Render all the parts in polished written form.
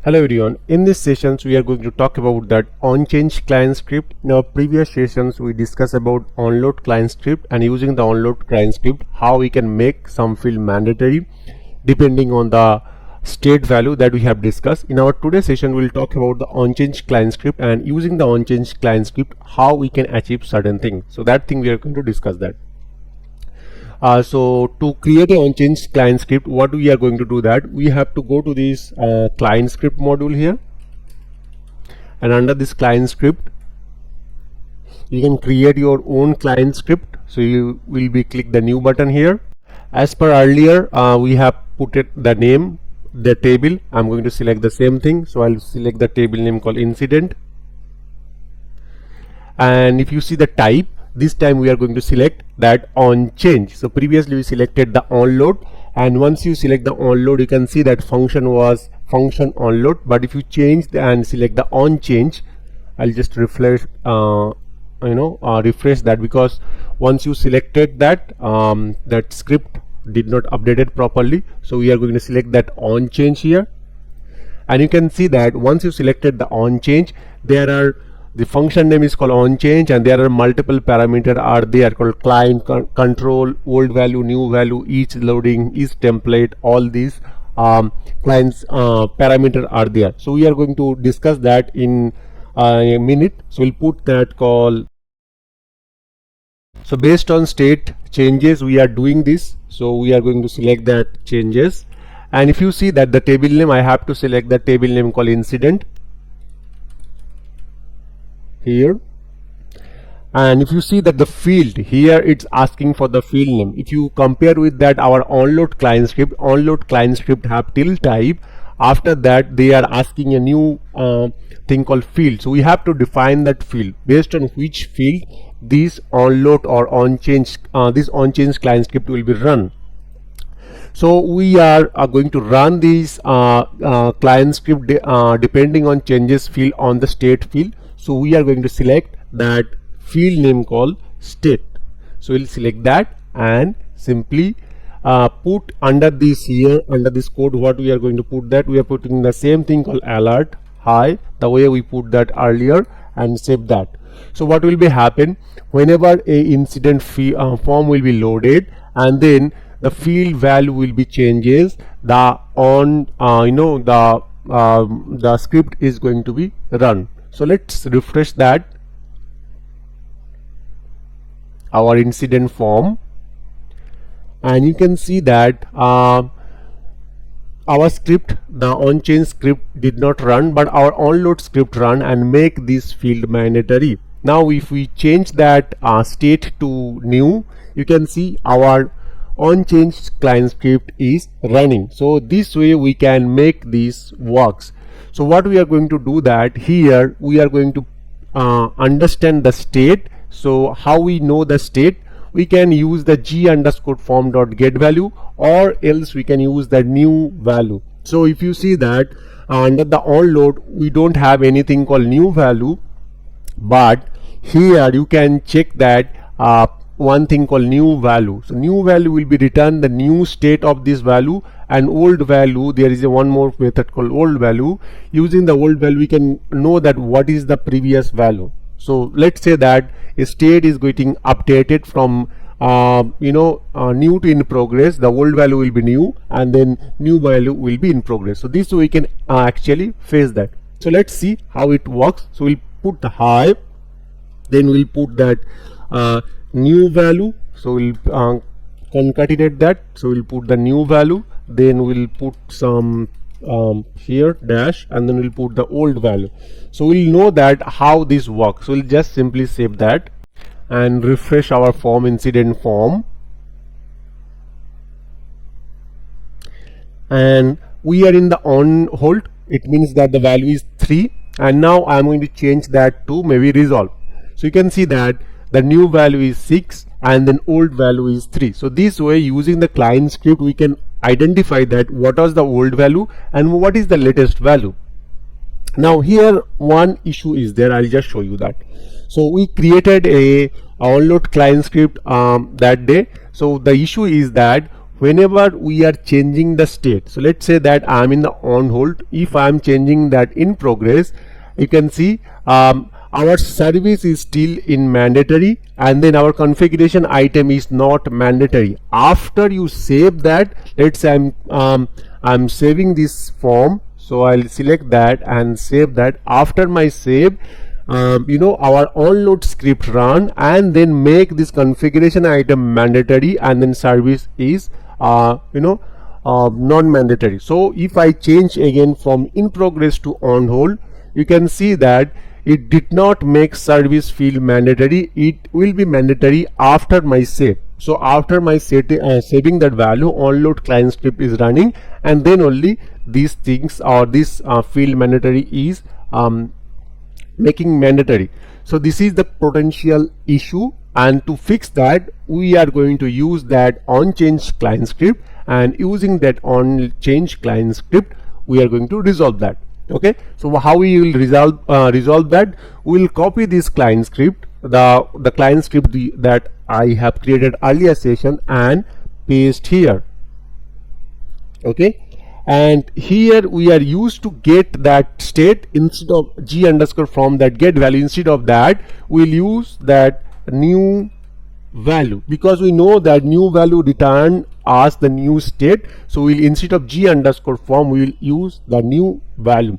Hello everyone, in this sessions we are going to talk about that onChange client script. In our previous sessions we discussed about onLoad client script, and using the onLoad client script how we can make some field mandatory depending on the state value that we have discussed. In our today's session we will talk about the onChange client script, and using the onChange client script how we can achieve certain things. So that thing we are going to discuss that. So to create a onChange client script, what we are going to do that we have to go to this client script module here, and under this client script you can create your own client script. So you will be click the new button here. As per earlier we have put it the name, the table. I'm going to select the same thing, so I'll select the table name called incident. And if you see the type, this time we are going to select that onChange. So previously we selected the onLoad, and once you select the onLoad you can see that function was function onLoad. But if you change and select the onChange, I'll just refresh refresh that, because once you selected that that script did not updated properly. So we are going to select that onChange here, and you can see that once you selected the onChange, there are the function name is called onChange, and there are multiple parameters are there called client, control, old value, new value, each loading, each template. All these clients parameters are there. So we are going to discuss that in a minute. So we'll put that call. So based on state changes we are doing this. So we are going to select that changes, and if you see that the table name, I have to select the table name called incident here. And if you see that the field here, it's asking for the field name. If you compare with that our onLoad client script have till type. After that they are asking a new thing called field. So we have to define that field based on which field this onLoad or onChange this onChange client script will be run. So we are going to run this client script depending on changes field on the state field. So we are going to select that field name called state. So we'll select that and simply put under this here, under this code, what we are going to put that we are putting the same thing called alert high, the way we put that earlier, and save that. So what will be happen whenever a incident form will be loaded, and then the field value will be changes, the the script is going to be run. So let's refresh that our incident form, and you can see that our script, the onChange script did not run, but our onLoad script run and make this field mandatory. Now if we change that state to new, you can see our onChange client script is running. So this way we can make this works. So what we are going to do that here, we are going to understand the state. So how we know the state? We can use the g_form.getValue, or else we can use the new value. So if you see that under the onLoad we don't have anything called new value, but here you can check that one thing called new value. So new value will be returned the new state of this value, and old value, there is a one more method called old value. Using the old value we can know that what is the previous value. So let's say that a state is getting updated from new to in progress. The old value will be new, and then new value will be in progress. So this way we can actually face that. So let's see how it works. So we'll put the high, then we'll put that new value. So we'll concatenate that. So we'll put the new value, then we'll put some here dash, and then we'll put the old value. So we'll know that how this works. So we'll just simply save that and refresh our form, incident form, and we are in the on hold. It means that the value is 3, and now I'm going to change that to maybe resolve. So you can see that the new value is 6 and then old value is 3. So this way, using the client script, we can identify that what was the old value and what is the latest value. Now here one issue is there, I'll just show you that. So we created a onLoad client script that day. So the issue is that whenever we are changing the state, so let's say that I'm in the on hold. If I'm changing that in progress, you can see our service is still in mandatory, and then our configuration item is not mandatory. After you save that, let's say I'm saving this form, so I'll select that and save that. After my save, our onLoad script run and then make this configuration item mandatory, and then service is non-mandatory. So if I change again from in progress to on hold, you can see that it did not make service field mandatory. It will be mandatory after my save. So after my saving that value, onLoad client script is running, and then only these things or this field mandatory is making mandatory. So this is the potential issue, and to fix that, we are going to use that onChange client script, and using that onChange client script, we are going to resolve that. Okay, so how we will resolve that? We will copy this client script, the client script that I have created earlier session, and paste here. Okay, and here we are used to get that state instead of g underscore from that get value. Instead of that, we'll use that new value, because we know that new value return us the new state. So we'll, instead of g underscore form, we will use the new value.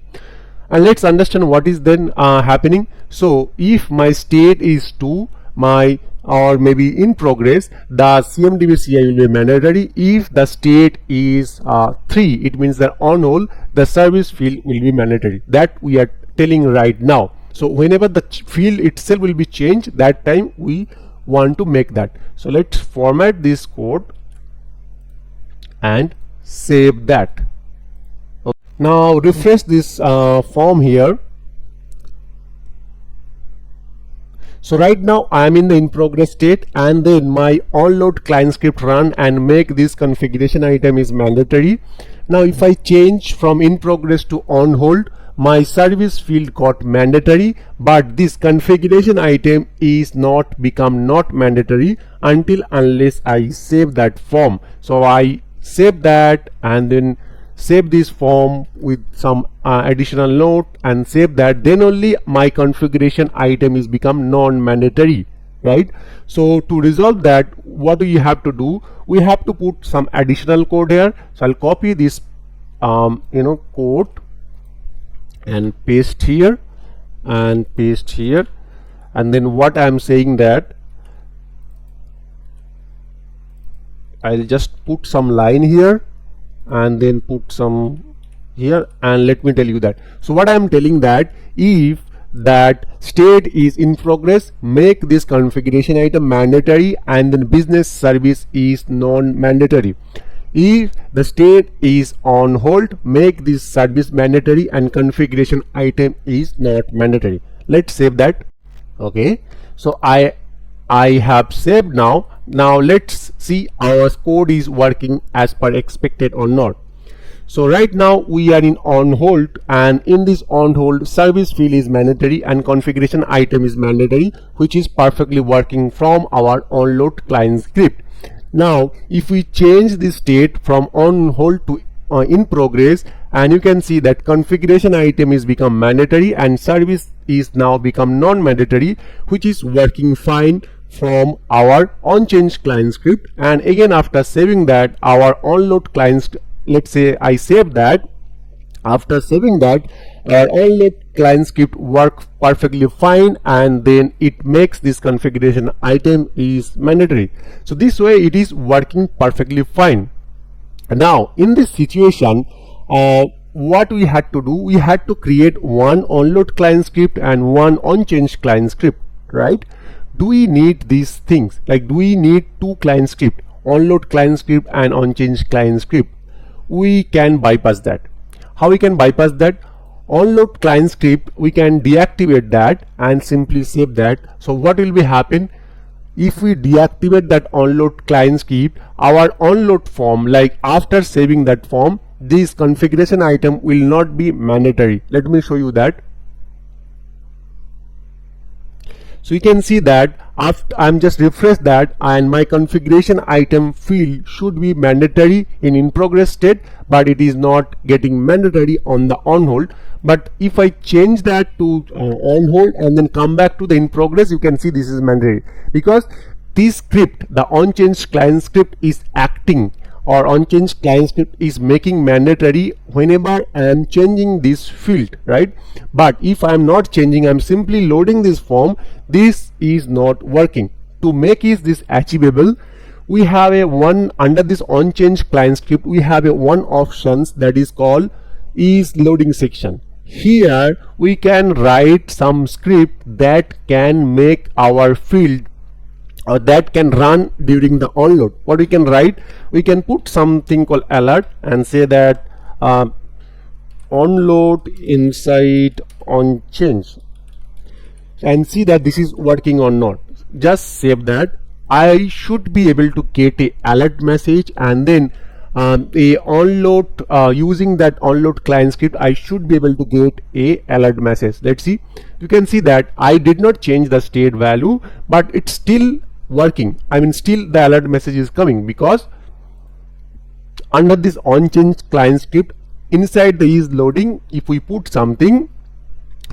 And let's understand what is then happening. So if my state is 2, my or maybe in progress, the CMDB CI will be mandatory. If the state is 3, it means that on hold, the service field will be mandatory. That we are telling right now. So whenever the field itself will be changed, that time we want to make that. So let's format this code and save that. Okay. Now refresh this form here. So right now I am in the in progress state, and then my onLoad client script run and make this configuration item is mandatory. Now if I change from in progress to on hold, my service field got mandatory, but this configuration item is not mandatory unless I save that form. So I save that and then save this form with some additional note and save that, then only my configuration item is become non-mandatory, right? So to resolve that, what do you have to do? We have to put some additional code here. So I'll copy this code and paste here and paste here, and then what I'm saying that I'll just put some line here and then put some here, and let me tell you that. So what I'm telling that, if that state is in progress, make this configuration item mandatory, and then business service is non-mandatory. If the state is on hold, make this service mandatory and configuration item is not mandatory. Let's save that. Okay, so I have saved now. Now let's see our code is working as per expected or not. So right now we are in on hold, and in this on hold, service field is mandatory and configuration item is mandatory, which is perfectly working from our onLoad client script. Now if we change the state from on hold to in progress, and you can see that configuration item is become mandatory and service is now become non-mandatory, which is working fine from our onChange client script. And again, after saving that, our onLoad client, let's say I save that. After saving that, our onLoad client script works perfectly fine, and then it makes this configuration item is mandatory. So this way it is working perfectly fine. Now in this situation, what we had to do, we had to create one onLoad client script and one onChange client script, right? Do we need these things? Like, do we need two client script, onLoad client script and onChange client script? We can bypass that. How we can bypass that? onLoad client script, we can deactivate that and simply save that. So what will be happen? If we deactivate that onLoad client script, our onLoad form, like after saving that form, this configuration item will not be mandatory. Let me show you that. So you can see that after I'm just refresh that, and my configuration item field should be mandatory in progress state, but it is not getting mandatory on the on hold. But if I change that to on hold and then come back to the in progress, you can see this is mandatory, because this script, the onChange client script, is acting, or onChange client script is making mandatory whenever I am changing this field, right? But if I am not changing, I am simply loading this form, this is not working. To make this achievable, we have a one under this onChange client script, we have a one options that is called is loading section. Here we can write some script that can make our field, or that can run during the onload. What we can write, we can put something called alert and say that onload inside onChange, and see that this is working or not. Just save that. I should be able to get a alert message, and then a onload using that onload client script, I should be able to get a alert message. Let's see. You can see that I did not change the state value, but it's still working. I mean, still the alert message is coming, because under this onChange client script, inside the is loading, if we put something,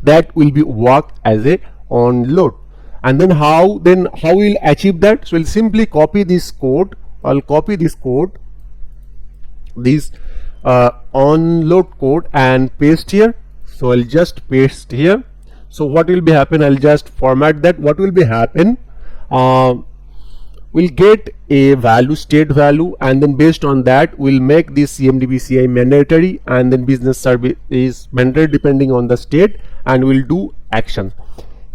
that will be work as a onload. And then how we'll achieve that? So we'll simply copy this code. I'll copy this code, this onload code, and paste here. So I'll just paste here. So what will be happen, I'll just format that. What will be happen, we'll get a value, state value, and then based on that we'll make this CMDB CI mandatory, and then business service is mandatory depending on the state, and we'll do action.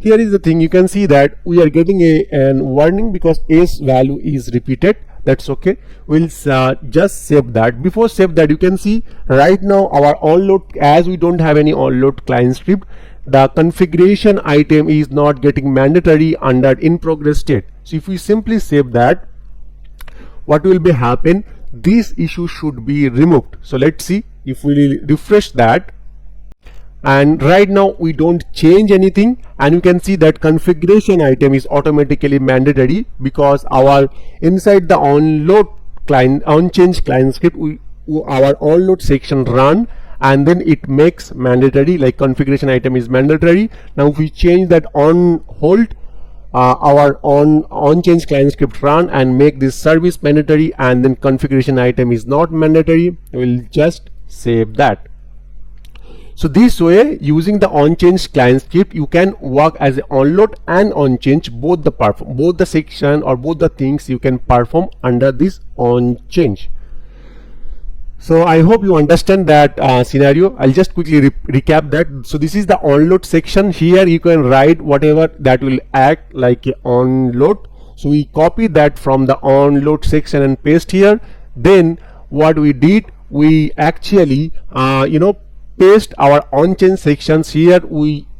Here is the thing, you can see that we are getting a warning because S value is repeated. That's okay. We'll just save that. Before save that, you can see right now our onload, as we don't have any onload client script, the configuration item is not getting mandatory under in progress state. So if we simply save that, what will be happen, this issue should be removed. So let's see if we refresh that, and right now we don't change anything, and you can see that configuration item is automatically mandatory, because our inside the onload client onChange client script, our onload section run, and then it makes mandatory, like configuration item is mandatory. Now if we change that on hold, our onChange client script run and make this service mandatory, and then configuration item is not mandatory. We'll just save that. So this way, using the onChange client script, you can work as a onload and onChange, both the section or both the things you can perform under this onChange. So I hope you understand that scenario. I'll just quickly recap that. So this is the onload section. Here you can write whatever that will act like a onload. So we copy that from the onload section and paste here. Then what we did, we actually paste our onChange sections here.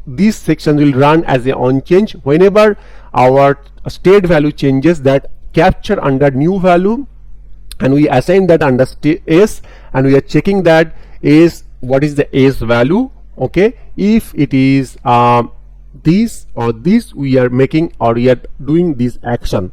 This section will run as a onChange whenever our state value changes, that capture under new value, and we assign that under S, and we are checking that is what is the S value. Okay, if it is this or this, we are making, or we are doing this action.